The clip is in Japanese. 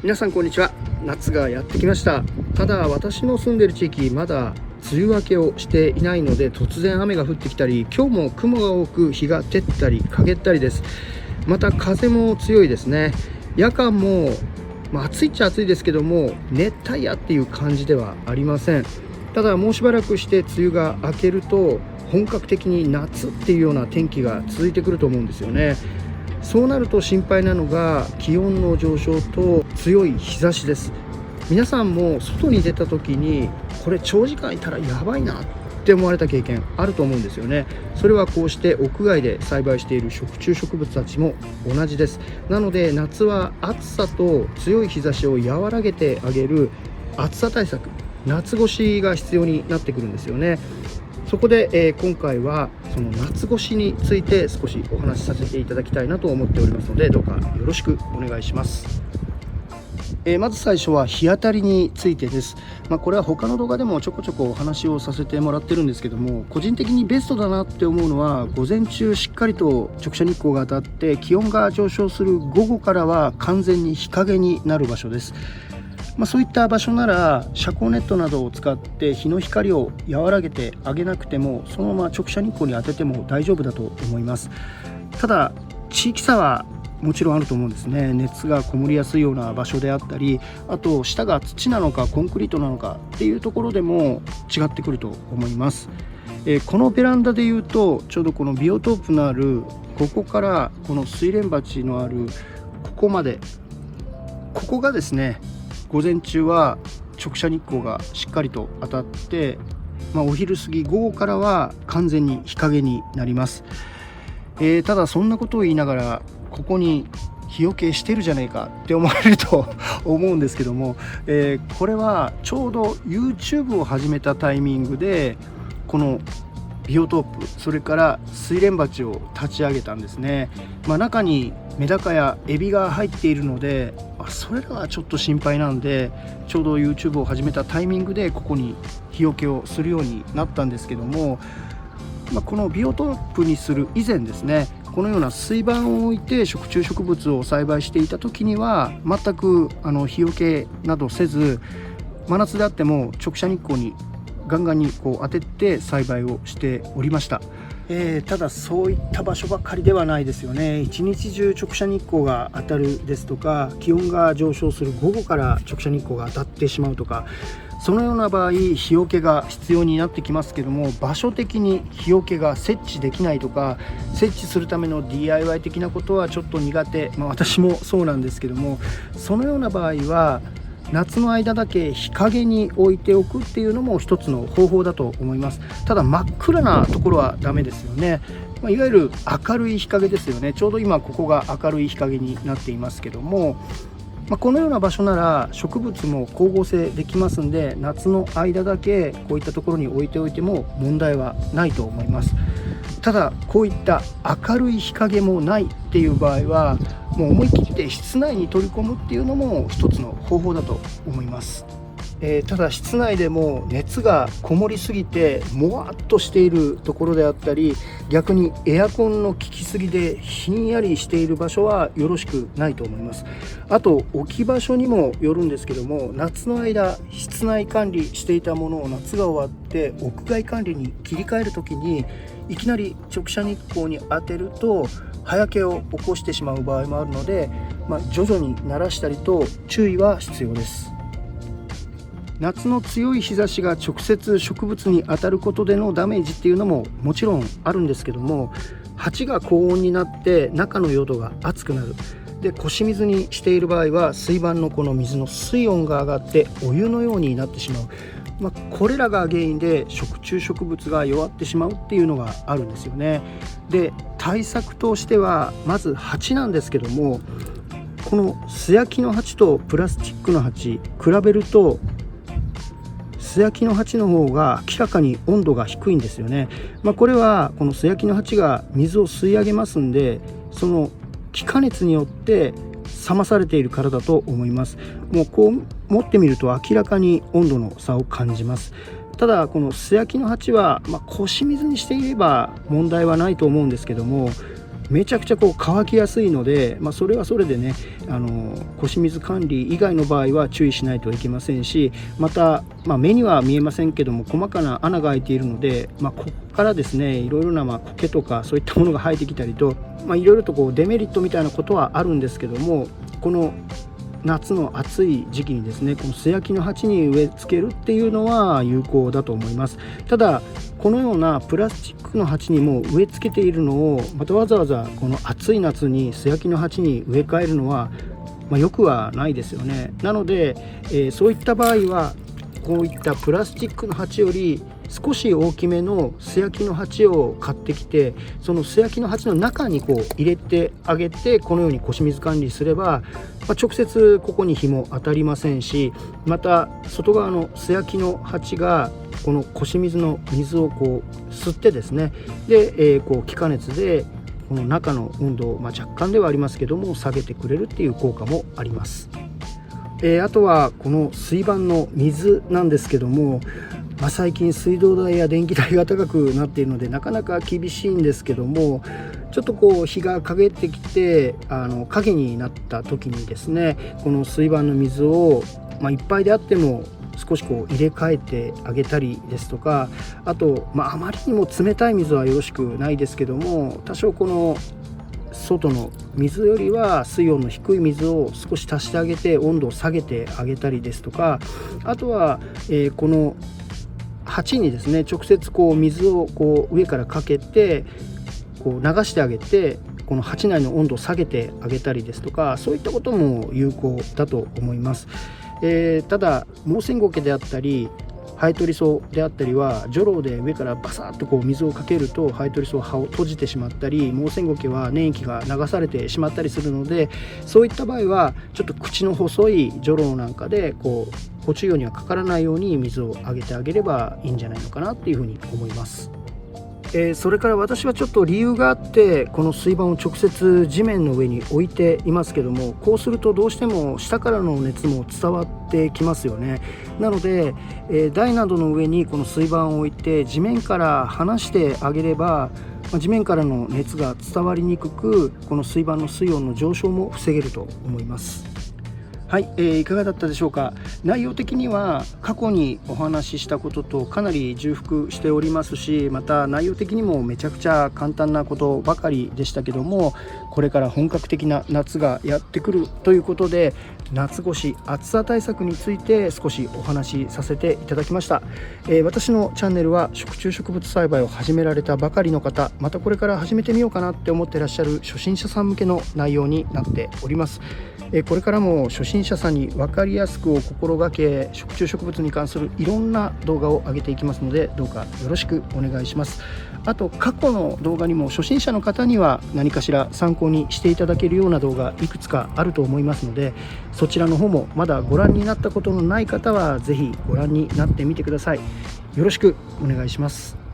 皆さんこんにちは。夏がやってきました。ただ私の住んでいる地域まだ梅雨明けをしていないので、突然雨が降ってきたり、今日も雲が多く日が照ったり陰ったりです。また風も強いですね。夜間も、暑いっちゃ暑いですけども、熱帯夜っていう感じではありません。ただもうしばらくして梅雨が明けると本格的に夏っていうような天気が続いてくると思うんですよね。そうなると心配なのが気温の上昇と強い日差しです。皆さんも外に出た時にこれ長時間いたらやばいなって思われた経験あると思うんですよね。それはこうして屋外で栽培している食虫植物たちも同じです。なので夏は暑さと強い日差しを和らげてあげる暑さ対策、夏越しが必要になってくるんですよね。そこで、今回はその夏越しについて少しお話しさせていただきたいなと思っておりますので、どうかよろしくお願いします。まず最初は日当たりについてです。これは他の動画でもちょこちょこお話をさせてもらってるんですけども、個人的にベストだなって思うのは、午前中しっかりと直射日光が当たって気温が上昇する午後からは完全に日陰になる場所です。そういった場所なら遮光ネットなどを使って日の光を和らげてあげなくても、そのまま直射日光に当てても大丈夫だと思います。ただ地域差はもちろんあると思うんですね。熱がこもりやすいような場所であったり、あと下が土なのかコンクリートなのかっていうところでも違ってくると思います。このベランダでいうと、ちょうどこのビオトープのあるここからこの睡蓮鉢のあるここまで、ここがですね、午前中は直射日光がしっかりと当たって、お昼過ぎ午後からは完全に日陰になります。ただそんなことを言いながらここに日よけしてるじゃないかって思われると思うんですけども、これはちょうど YouTube を始めたタイミングでこのビオトープ、それから睡蓮鉢を立ち上げたんですね。中にメダカやエビが入っているので、それらはちょっと心配なんで、ちょうど YouTube を始めたタイミングでここに日よけをするようになったんですけども、このビオトープにする以前ですね、このような水盤を置いて食虫植物を栽培していた時には全く日よけなどせず、真夏であっても直射日光にガンガンに当てて栽培をしておりました。ただそういった場所ばかりではないですよね。一日中直射日光が当たるですとか、気温が上昇する午後から直射日光が当たってしまうとか、そのような場合日よけが必要になってきますけども、場所的に日よけが設置できないとか、設置するための DIY 的なことはちょっと苦手、私もそうなんですけども、そのような場合は夏の間だけ日陰に置いておくっていうのも一つの方法だと思います。ただ真っ暗なところはダメですよね。いわゆる明るい日陰ですよね。ちょうど今ここが明るい日陰になっていますけども、このような場所なら植物も光合成できますんで、夏の間だけこういったところに置いておいても問題はないと思います。ただこういった明るい日陰もないっていう場合は、もう思い切って室内に取り込むっていうのも一つの方法だと思います。ただ室内でも熱がこもりすぎてもわっとしているところであったり、逆にエアコンの効きすぎでひんやりしている場所はよろしくないと思います。あと置き場所にもよるんですけども、夏の間室内管理していたものを夏が終わって屋外管理に切り替える時にいきなり直射日光に当てると葉焼けを起こしてしまう場合もあるので、徐々に慣らしたりと注意は必要です。夏の強い日差しが直接植物に当たることでのダメージっていうのももちろんあるんですけども、鉢が高温になって中の淀が熱くなる。で腰水にしている場合は水盤のこの水の水温が上がってお湯のようになってしまう。これらが原因で食虫植物が弱ってしまうっていうのがあるんですよね。で対策としてはまず鉢なんですけども、この素焼きの鉢とプラスチックの鉢比べると素焼きの鉢の方が明らかに温度が低いんですよね。これはこの素焼きの鉢が水を吸い上げますんで、その気化熱によって冷まされているからだと思います。もうこう持ってみると明らかに温度の差を感じます。ただこの素焼きの鉢は、腰水にしていれば問題はないと思うんですけども、めちゃくちゃこう乾きやすいので、それはそれでね、腰水管理以外の場合は注意しないといけませんし、また、目には見えませんけども細かな穴が開いているので、ここからですねいろいろな苔とかそういったものが生えてきたりと、いろいろとこうデメリットみたいなことはあるんですけども、この夏の暑い時期にですねこの素焼きの鉢に植え付けるっていうのは有効だと思います。ただこのようなプラスチックの鉢にも植え付けているのをまたわざわざこの暑い夏に素焼きの鉢に植え替えるのは、よくはないですよね。なので、そういった場合はこういったプラスチックの鉢より少し大きめの素焼きの鉢を買ってきて、その素焼きの鉢の中にこう入れてあげて、このように腰水管理すれば、直接ここに日も当たりませんし、また外側の素焼きの鉢がこの腰水の水をこう吸ってですね、で、こう気化熱でこの中の温度を、若干ではありますけども下げてくれるっていう効果もあります。あとはこの水盤の水なんですけども、最近水道代や電気代が高くなっているのでなかなか厳しいんですけども、ちょっとこう日が陰ってきて影になった時にですね、この水盤の水を、いっぱいであっても少しこう入れ替えてあげたりですとか、あと、あまりにも冷たい水はよろしくないですけども、多少この外の水よりは水温の低い水を少し足してあげて温度を下げてあげたりですとか、あとは、この鉢にですね直接こう水をこう上からかけてこう流してあげて、この鉢内の温度を下げてあげたりですとか、そういったことも有効だと思います。ただモウセンゴケであったりハエトリソウであったりはジョロで上からバサッとこう水をかけるとハエトリソウは葉を閉じてしまったり、モウセンゴケは粘液が流されてしまったりするので、そういった場合はちょっと口の細いジョロなんかでこう補充用にはかからないように水をあげてあげればいいんじゃないのかなっていうふうに思います。それから私はちょっと理由があってこの水盤を直接地面の上に置いていますけども、こうするとどうしても下からの熱も伝わってきますよね。なので、台などの上にこの水盤を置いて地面から離してあげれば、地面からの熱が伝わりにくく、この水盤の水温の上昇も防げると思います。はい、いかがだったでしょうか。内容的には過去にお話ししたこととかなり重複しておりますし、また内容的にもめちゃくちゃ簡単なことばかりでしたけども、これから本格的な夏がやってくるということで、夏越し暑さ対策について少しお話しさせていただきました。私のチャンネルは食虫植物栽培を始められたばかりの方、またこれから始めてみようかなって思ってらっしゃる初心者さん向けの内容になっております。これからも初心者さんに分かりやすくを心がけ、食虫植物に関するいろんな動画を上げていきますので、どうかよろしくお願いします。あと過去の動画にも初心者の方には何かしら参考にしていただけるような動画いくつかあると思いますので、そちらの方もまだご覧になったことのない方はぜひご覧になってみてください。よろしくお願いします。